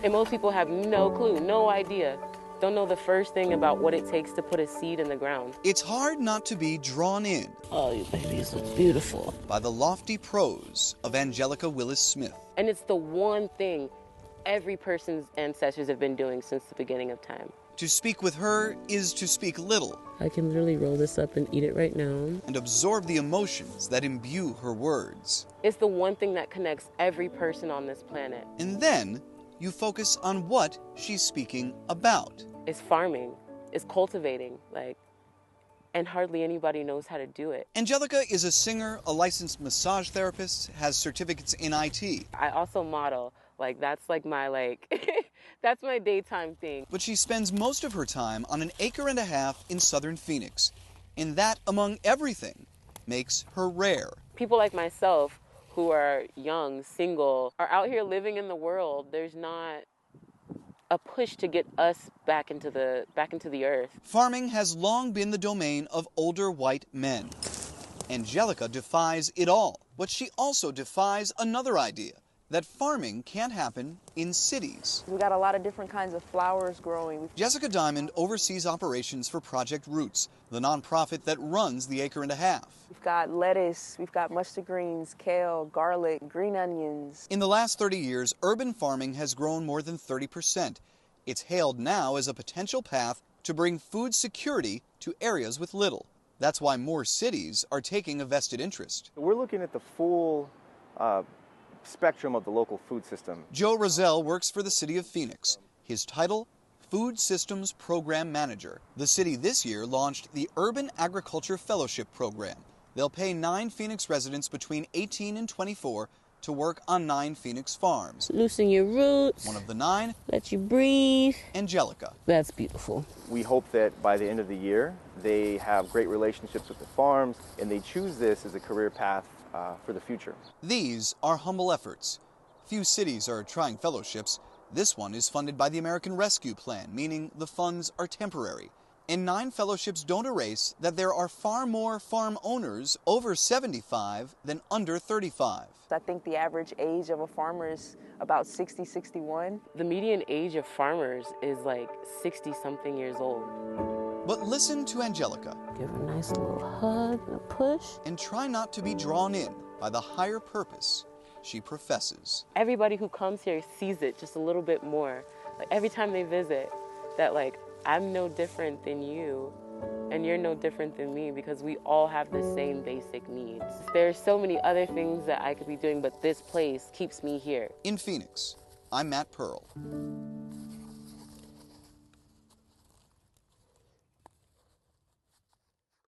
And most people have no clue, no idea. Don't know the first thing about what it takes to put a seed in the ground. It's hard not to be drawn in. Oh, you babies look beautiful. By the lofty prose of Angelica Willis-Smith. And it's the one thing every person's ancestors have been doing since the beginning of time. To speak with her is to speak little. I can literally roll this up and eat it right now. And absorb the emotions that imbue her words. It's the one thing that connects every person on this planet. And then you focus on what she's speaking about. It's farming, it's cultivating, and hardly anybody knows how to do it. Angelica is a singer, a licensed massage therapist, has certificates in IT. I also model. That's my that's my daytime thing. But she spends most of her time on an acre and a half in southern Phoenix. And that, among everything, makes her rare. People like myself who are young, single, are out here living in the world. There's not a push to get us back into the earth. Farming has long been the domain of older white men. Angelica defies it all, but she also defies another idea, that farming can't happen in cities. We got a lot of different kinds of flowers growing. Jessica Diamond oversees operations for Project Roots, the nonprofit that runs the acre and a half. We've got lettuce, we've got mustard greens, kale, garlic, green onions. In the last 30 years, urban farming has grown more than 30%. It's hailed now as a potential path to bring food security to areas with little. That's why more cities are taking a vested interest. We're looking at the full spectrum of the local food system. Joe Rozelle works for the city of Phoenix. His title, Food Systems Program Manager. The city this year launched the Urban Agriculture Fellowship Program. They'll pay 9 Phoenix residents between 18 and 24 to work on 9 Phoenix farms. Loosen your roots. One of the 9, let you breathe. Angelica. That's beautiful. We hope that by the end of the year, they have great relationships with the farms and they choose this as a career path for the future. These are humble efforts. Few cities are trying fellowships. This one is funded by the American Rescue Plan, meaning the funds are temporary. And 9 fellowships don't erase that there are far more farm owners over 75 than under 35. I think the average age of a farmer is about 60, 61. The median age of farmers is 60-something years old. But listen to Angelica. Give a nice little hug and a push. And try not to be drawn in by the higher purpose she professes. Everybody who comes here sees it just a little bit more. Every time they visit, that I'm no different than you, and you're no different than me, because we all have the same basic needs. There's so many other things that I could be doing, but this place keeps me here. In Phoenix, I'm Matt Pearl.